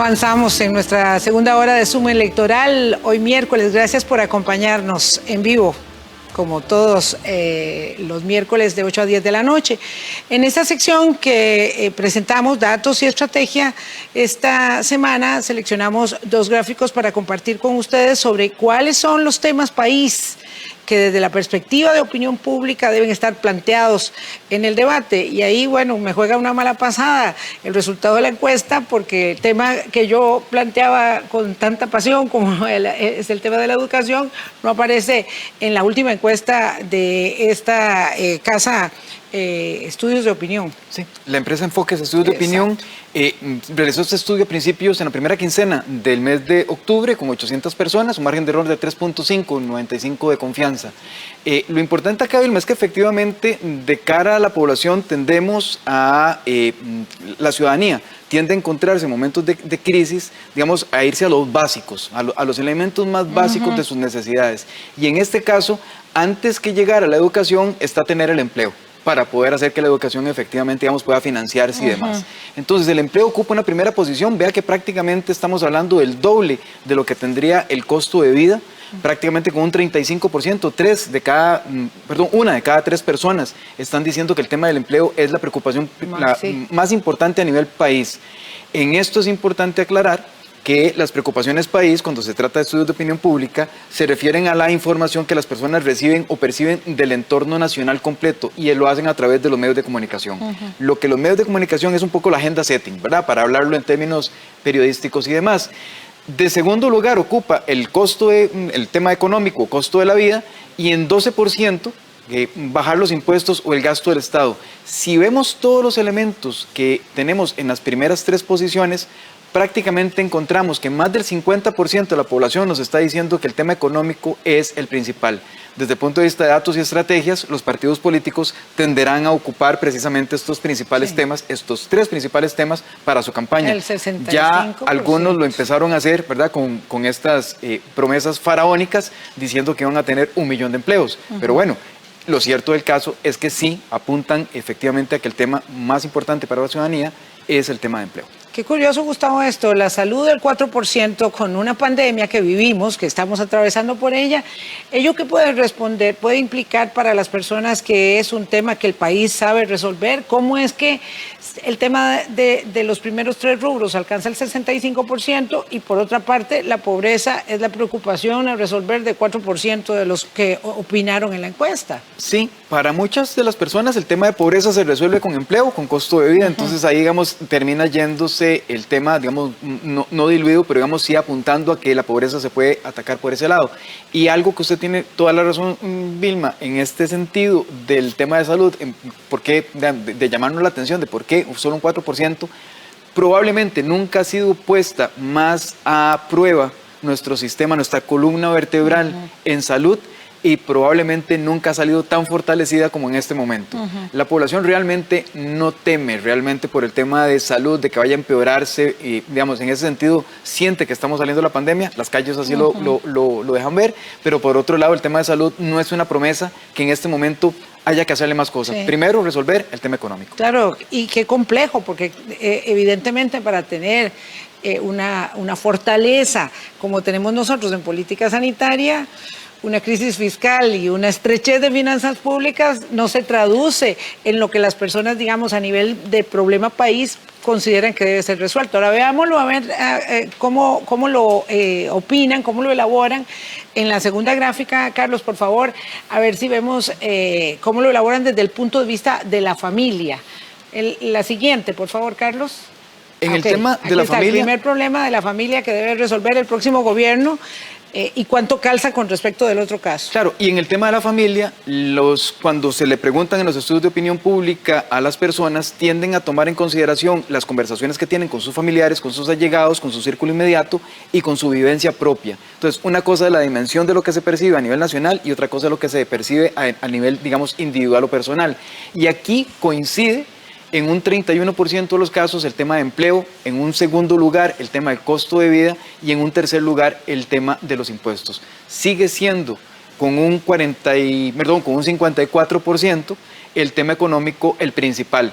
Avanzamos en nuestra segunda hora de Zoom electoral, hoy miércoles. Gracias por acompañarnos en vivo, como todos los miércoles de 8 a 10 de la noche. En esta sección que presentamos datos y estrategia, esta semana seleccionamos dos gráficos para compartir con ustedes sobre cuáles son los temas país que desde la perspectiva de opinión pública deben estar planteados en el debate. Y ahí, bueno, me juega una mala pasada el resultado de la encuesta, porque el tema que yo planteaba con tanta pasión como es el tema de la educación, no aparece en la última encuesta de esta casa Estudios de Opinión. Sí, la empresa Enfoques Estudios de Opinión realizó este estudio a principios en la primera quincena del mes de octubre con 800 personas, un margen de error de 3.5, 95 de confianza. Lo importante acá, Vilma, es que efectivamente de cara a la población tendemos a la ciudadanía tiende a encontrarse en momentos de crisis, digamos, a irse a los básicos, a los elementos más básicos de sus necesidades. Y en este caso, antes que llegar a la educación, está tener el empleo, para poder hacer que la educación efectivamente, digamos, pueda financiarse y demás. Entonces, el empleo ocupa una primera posición. Vea que prácticamente estamos hablando del doble de lo que tendría el costo de vida, prácticamente con un 35%, una de cada tres personas están diciendo que el tema del empleo es la preocupación más importante a nivel país. En esto es importante aclarar que las preocupaciones país, cuando se trata de estudios de opinión pública, se refieren a la información que las personas reciben o perciben del entorno nacional completo, y lo hacen a través de los medios de comunicación. Lo que los medios de comunicación es un poco la agenda setting, ¿verdad? Para hablarlo en términos periodísticos y demás. De segundo lugar ocupa el tema económico, costo de la vida, y en 12%, bajar los impuestos o el gasto del Estado. Si vemos todos los elementos que tenemos en las primeras tres posiciones, prácticamente encontramos que más del 50% de la población nos está diciendo que el tema económico es el principal. Desde el punto de vista de datos y estrategias, los partidos políticos tenderán a ocupar precisamente estos principales temas, estos tres principales temas para su campaña. El 65%. Ya algunos lo empezaron a hacer, ¿verdad? Con estas promesas faraónicas, diciendo que iban a tener 1 millón de empleos. Pero bueno, lo cierto del caso es que sí apuntan efectivamente a que el tema más importante para la ciudadanía es el tema de empleo. Qué curioso, Gustavo, esto, la salud del 4% con una pandemia que vivimos, que estamos atravesando por ella. ¿Ello qué puede responder? ¿Puede implicar para las personas que es un tema que el país sabe resolver? ¿Cómo es que el tema de los primeros tres rubros alcanza el 65% y por otra parte la pobreza es la preocupación a resolver de 4% de los que opinaron en la encuesta? Sí, para muchas de las personas el tema de pobreza se resuelve con empleo, con costo de vida, entonces ahí, digamos, termina yéndose el tema, digamos, no diluido, pero digamos sí apuntando a que la pobreza se puede atacar por ese lado. Y algo que usted tiene toda la razón, Vilma, en este sentido del tema de salud, de llamarnos la atención de por qué solo un 4%, probablemente nunca ha sido puesta más a prueba nuestro sistema, nuestra columna vertebral en salud, y probablemente nunca ha salido tan fortalecida como en este momento. La población realmente no teme realmente por el tema de salud, de que vaya a empeorarse, y digamos, en ese sentido siente que estamos saliendo de la pandemia, las calles así lo dejan ver, pero por otro lado el tema de salud no es una promesa que en este momento haya que hacerle más cosas. Primero, resolver el tema económico. Claro, y qué complejo, porque evidentemente para tener una fortaleza como tenemos nosotros en política sanitaria, una crisis fiscal y una estrechez de finanzas públicas no se traduce en lo que las personas, digamos, a nivel de problema país consideran que debe ser resuelto. Ahora veámoslo, a ver cómo lo opinan, cómo lo elaboran. En la segunda gráfica, Carlos, por favor, a ver si vemos cómo lo elaboran desde el punto de vista de la familia. La siguiente, por favor, Carlos. En el tema de la familia, el primer problema de la familia que debe resolver el próximo gobierno. ¿Y cuánto calza con respecto del otro caso? Claro, y en el tema de la familia, cuando se le preguntan en los estudios de opinión pública a las personas, tienden a tomar en consideración las conversaciones que tienen con sus familiares, con sus allegados, con su círculo inmediato y con su vivencia propia. Entonces, una cosa es la dimensión de lo que se percibe a nivel nacional y otra cosa es lo que se percibe a nivel, digamos, individual o personal. Y aquí coincide en un 31% de los casos el tema de empleo, en un segundo lugar el tema del costo de vida y en un tercer lugar el tema de los impuestos. Sigue siendo con un 54% el tema económico el principal.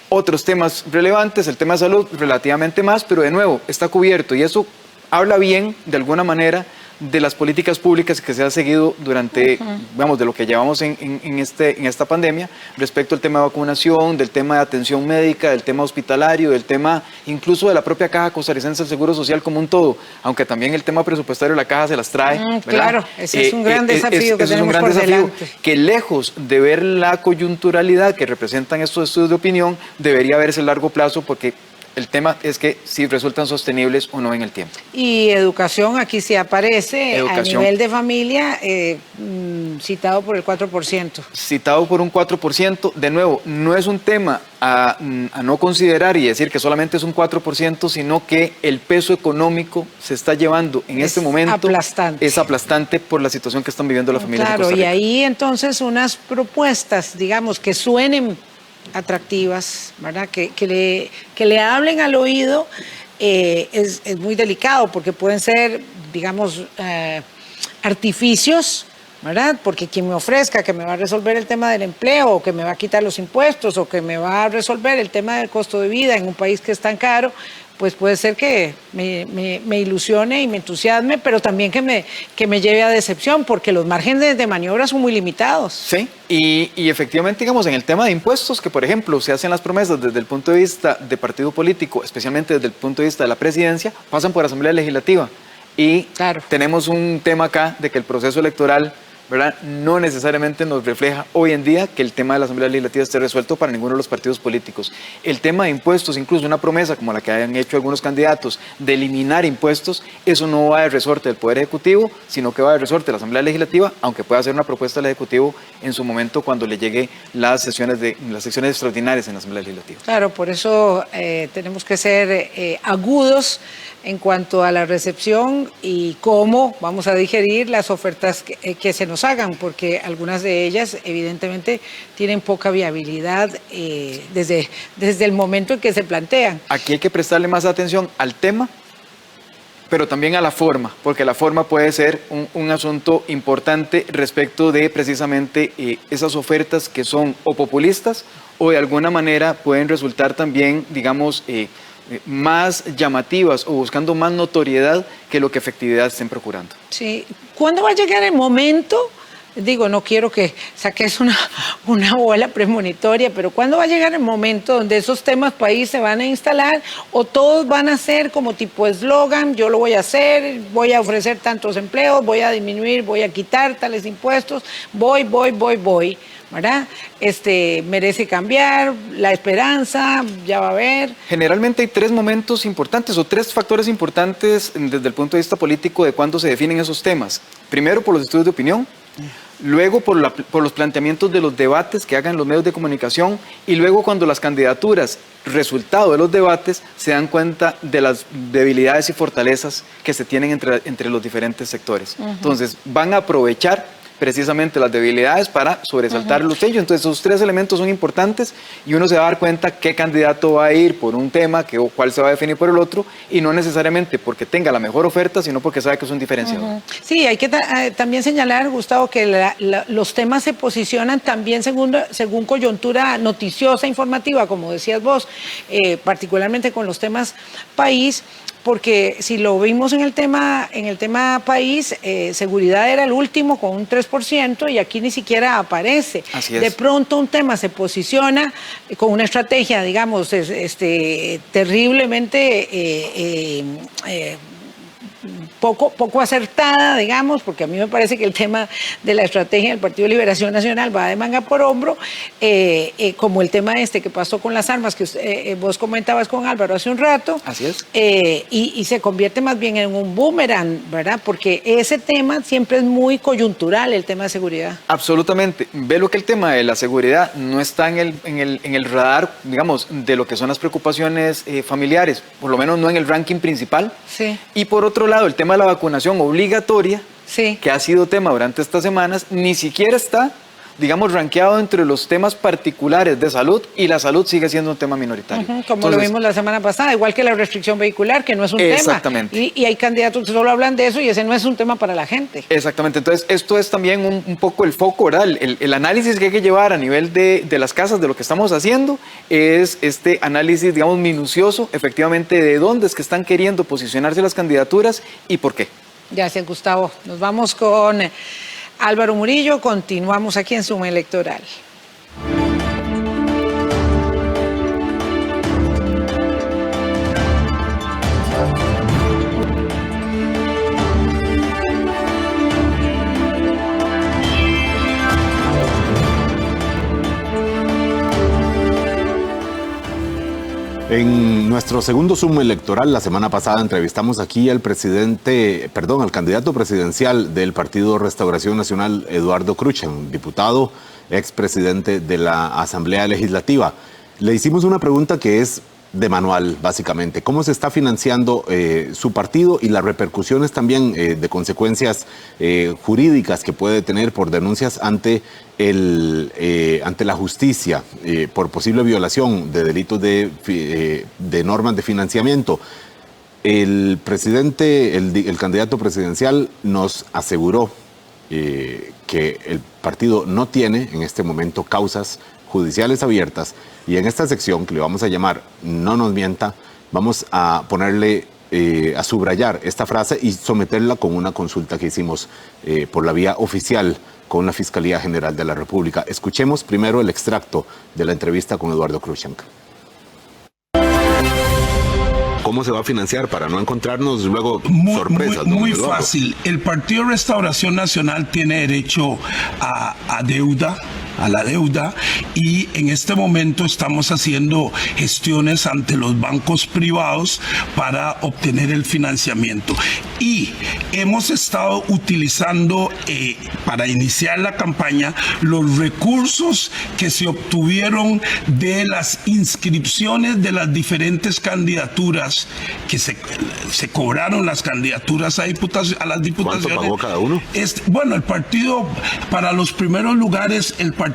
Otros temas relevantes, el tema de salud relativamente más, pero de nuevo está cubierto y eso habla bien de alguna manera de las políticas públicas que se han seguido durante, vamos, de lo que llevamos en esta pandemia, respecto al tema de vacunación, del tema de atención médica, del tema hospitalario, del tema incluso de la propia Caja Costarricense del Seguro Social como un todo, aunque también el tema presupuestario la Caja se las trae. Claro, ese es un gran desafío que tenemos por delante. Que lejos de ver la coyunturalidad que representan estos estudios de opinión, debería verse a largo plazo porque el tema es que si resultan sostenibles o no en el tiempo. Y educación, aquí sí aparece a nivel de familia, citado por el 4%. Citado por un 4%, de nuevo, no es un tema a no considerar y decir que solamente es un 4%, sino que el peso económico se está llevando en este momento. Aplastante. Es aplastante por la situación que están viviendo las familias. Claro, y ahí entonces unas propuestas, digamos, que suenen atractivas, ¿verdad? Que le hablen al oído, es muy delicado porque pueden ser, digamos, artificios, ¿verdad? Porque quien me ofrezca que me va a resolver el tema del empleo, o que me va a quitar los impuestos, o que me va a resolver el tema del costo de vida en un país que es tan caro, pues puede ser que me ilusione y me entusiasme, pero también que me lleve a decepción, porque los márgenes de maniobra son muy limitados. Sí, y efectivamente, digamos, en el tema de impuestos, que por ejemplo se hacen las promesas desde el punto de vista de partido político, especialmente desde el punto de vista de la presidencia, pasan por Asamblea Legislativa. Y claro, tenemos un tema acá de que el proceso electoral, ¿verdad?, no necesariamente nos refleja hoy en día que el tema de la Asamblea Legislativa esté resuelto para ninguno de los partidos políticos. El tema de impuestos, incluso una promesa como la que hayan hecho algunos candidatos de eliminar impuestos, eso no va de resorte del Poder Ejecutivo, sino que va de resorte de la Asamblea Legislativa, aunque pueda hacer una propuesta al Ejecutivo en su momento cuando le llegue las sesiones extraordinarias en la Asamblea Legislativa. Claro, por eso tenemos que ser agudos en cuanto a la recepción y cómo vamos a digerir las ofertas que se nos hagan, porque algunas de ellas evidentemente tienen poca viabilidad desde el momento en que se plantean. Aquí hay que prestarle más atención al tema, pero también a la forma, porque la forma puede ser un asunto importante respecto de precisamente esas ofertas que son o populistas o de alguna manera pueden resultar también, digamos, más llamativas o buscando más notoriedad que lo que efectividad estén procurando. Sí. ¿Cuándo va a llegar el momento? Digo, no quiero que saques una bola premonitoria, pero ¿cuándo va a llegar el momento donde esos temas país se van a instalar o todos van a ser como tipo eslogan, yo lo voy a hacer, voy a ofrecer tantos empleos, voy a disminuir, voy a quitar tales impuestos, voy, ¿verdad? Merece cambiar, la esperanza, ya va a haber. Generalmente hay tres momentos importantes o tres factores importantes desde el punto de vista político de cuándo se definen esos temas. Primero, por los estudios de opinión. Luego por los planteamientos de los debates que hagan los medios de comunicación y luego cuando las candidaturas, resultado de los debates, se dan cuenta de las debilidades y fortalezas que se tienen entre los diferentes sectores. Entonces van a aprovechar precisamente las debilidades para sobresaltar los sellos. Entonces esos tres elementos son importantes y uno se va a dar cuenta qué candidato va a ir por un tema, cuál se va a definir por el otro y no necesariamente porque tenga la mejor oferta, sino porque sabe que es un diferenciador. Sí, hay que también señalar, Gustavo, que los temas se posicionan también según coyuntura noticiosa, informativa, como decías vos, particularmente con los temas país. Porque si lo vimos en el tema país, seguridad era el último con un 3% y aquí ni siquiera aparece. Así es. De pronto un tema se posiciona con una estrategia, digamos, terriblemente poco acertada, digamos, porque a mí me parece que el tema de la estrategia del Partido de Liberación Nacional va de manga por hombro, como el tema que pasó con las armas, que vos comentabas con Álvaro hace un rato. Así es. Y se convierte más bien en un boomerang, ¿verdad? Porque ese tema siempre es muy coyuntural, el tema de seguridad. Absolutamente. Ve lo que el tema de la seguridad no está en el radar, digamos, de lo que son las preocupaciones familiares, por lo menos no en el ranking principal. Sí. Y por otro lado, el tema de la vacunación obligatoria, sí, que ha sido tema durante estas semanas, ni siquiera está digamos, rankeado entre los temas particulares de salud, y la salud sigue siendo un tema minoritario. Como entonces, lo vimos la semana pasada, igual que la restricción vehicular, que no es un exactamente. tema. Y hay candidatos que solo hablan de eso y ese no es un tema para la gente. Exactamente, entonces esto es también un poco el foco, ¿verdad? El análisis que hay que llevar a nivel de las casas de lo que estamos haciendo es este análisis, digamos, minucioso, efectivamente, de dónde es que están queriendo posicionarse las candidaturas y por qué. Gracias, Gustavo. Nos vamos con Álvaro Murillo, continuamos aquí en Suma Electoral. En nuestro segundo Zoom electoral, la semana pasada entrevistamos aquí al candidato presidencial del Partido Restauración Nacional, Eduardo Cruchan, diputado, expresidente de la Asamblea Legislativa. Le hicimos una pregunta que es de manual, básicamente. ¿Cómo se está financiando su partido y las repercusiones también de consecuencias jurídicas que puede tener por denuncias ante la justicia por posible violación de delitos de normas de financiamiento? El candidato presidencial nos aseguró que el partido no tiene en este momento causas judiciales abiertas, y en esta sección que le vamos a llamar No nos mienta, vamos a ponerle, a subrayar esta frase y someterla con una consulta que hicimos por la vía oficial con la Fiscalía General de la República. Escuchemos primero el extracto de la entrevista con Eduardo Cruchan. ¿Cómo se va a financiar para no encontrarnos luego sorpresas? Muy fácil. El Partido Restauración Nacional tiene derecho a la deuda, y en este momento estamos haciendo gestiones ante los bancos privados para obtener el financiamiento. Y hemos estado utilizando para iniciar la campaña los recursos que se obtuvieron de las inscripciones de las diferentes candidaturas que se cobraron, las candidaturas a las diputaciones. ¿Cuánto pagó cada uno? Bueno, el partido, para los primeros lugares, el partido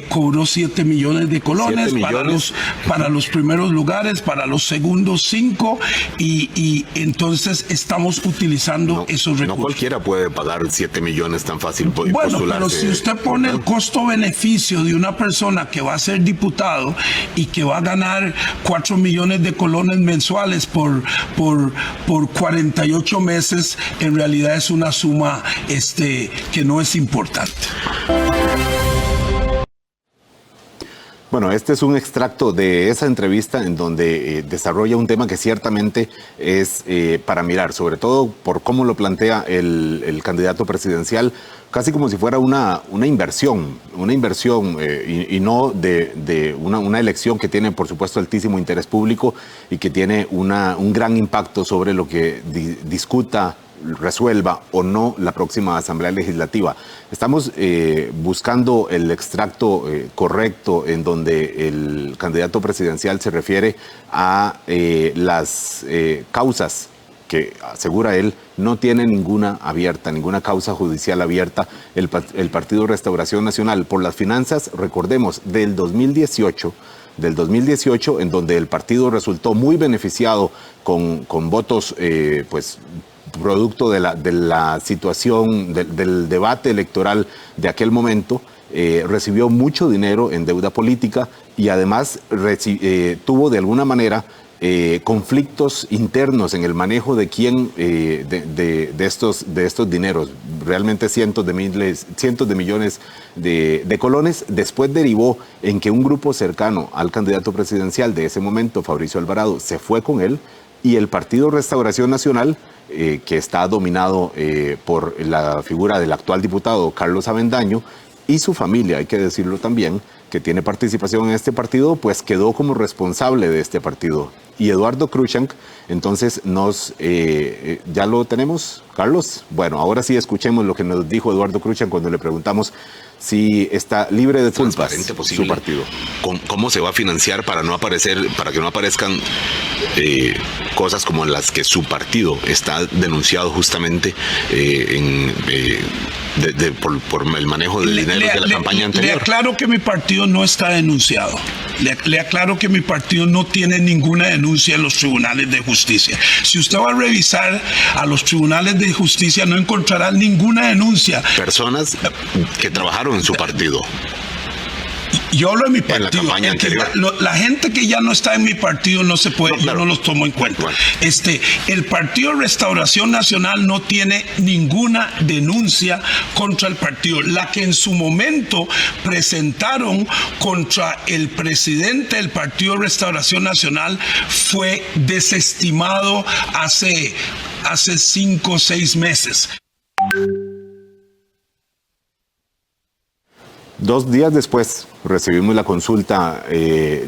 cobró 7 millones de colones. 7 millones. Para los primeros lugares, para los segundos 5, y entonces estamos utilizando esos recursos. No cualquiera puede pagar 7 millones tan fácil. Bueno, pero si usted pone el costo-beneficio de una persona que va a ser diputado y que va a ganar 4 millones de colones mensuales por 48 meses, en realidad es una suma que no es importante. Bueno, este es un extracto de esa entrevista en donde desarrolla un tema que ciertamente es para mirar, sobre todo por cómo lo plantea el candidato presidencial, casi como si fuera una inversión y no de una elección que tiene, por supuesto, altísimo interés público y que tiene un gran impacto sobre lo que discuta, resuelva o no la próxima Asamblea Legislativa. Estamos buscando el extracto correcto en donde el candidato presidencial se refiere a las causas que, asegura él, no tiene ninguna causa judicial abierta el Partido Restauración Nacional por las finanzas, recordemos, del 2018, en donde el partido resultó muy beneficiado con votos, producto de la situación del debate electoral de aquel momento. Recibió mucho dinero en deuda política y además tuvo de alguna manera conflictos internos en el manejo de estos dineros, realmente cientos de millones de colones. Después derivó en que un grupo cercano al candidato presidencial de ese momento, Fabricio Alvarado, se fue con él, y el Partido Restauración Nacional, que está dominado por la figura del actual diputado Carlos Avendaño y su familia, hay que decirlo también, que tiene participación en este partido, pues quedó como responsable de este partido. Y Eduardo Cruchan, entonces ¿ya lo tenemos, Carlos? Bueno, ahora sí escuchemos lo que nos dijo Eduardo Cruchan cuando le preguntamos si está libre de culpas su partido. ¿Cómo se va a financiar para que no aparezcan cosas como las que su partido está denunciado justamente por el manejo de dinero de la campaña anterior. Le aclaro que mi partido no está denunciado. Le aclaro que mi partido no tiene ninguna denuncia en los tribunales de justicia. Si usted va a revisar a los tribunales de justicia, no encontrará ninguna denuncia. Personas que trabajaron en su partido. Yo hablo de mi partido. En la campaña anterior. La gente que ya no está en mi partido no se puede, yo no los tomo en cuenta. Bueno. El Partido Restauración Nacional no tiene ninguna denuncia contra el partido. La que en su momento presentaron contra el presidente del Partido Restauración Nacional fue desestimado hace 5 o 6 meses. 2 días después recibimos la consulta,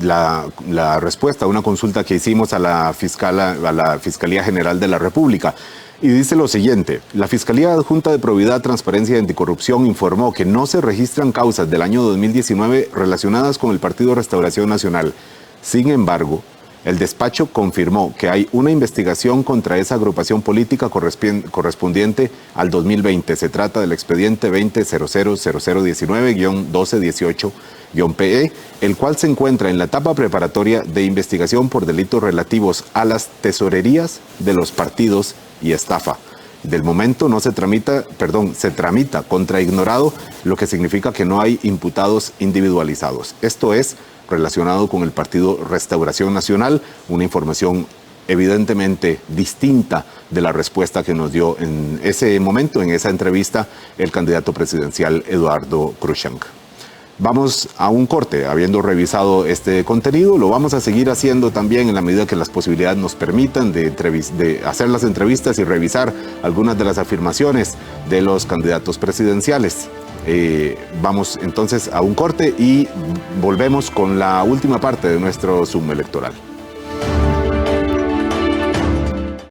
la respuesta a una consulta que hicimos a la Fiscalía General de la República. Y dice lo siguiente: la Fiscalía Adjunta de Probidad, Transparencia y Anticorrupción informó que no se registran causas del año 2019 relacionadas con el Partido Restauración Nacional. Sin embargo, el despacho confirmó que hay una investigación contra esa agrupación política correspondiente al 2020. Se trata del expediente 20.0019-1218-PE, el cual se encuentra en la etapa preparatoria de investigación por delitos relativos a las tesorerías de los partidos y estafa. Del momento se tramita contra ignorado, lo que significa que no hay imputados individualizados. Esto es relacionado con el Partido Restauración Nacional, una información evidentemente distinta de la respuesta que nos dio en ese momento, en esa entrevista, el candidato presidencial Eduardo Cruikshank. Vamos a un corte. Habiendo revisado este contenido, lo vamos a seguir haciendo también en la medida que las posibilidades nos permitan de hacer las entrevistas y revisar algunas de las afirmaciones de los candidatos presidenciales. Vamos entonces a un corte y volvemos con la última parte de nuestro Zoom electoral.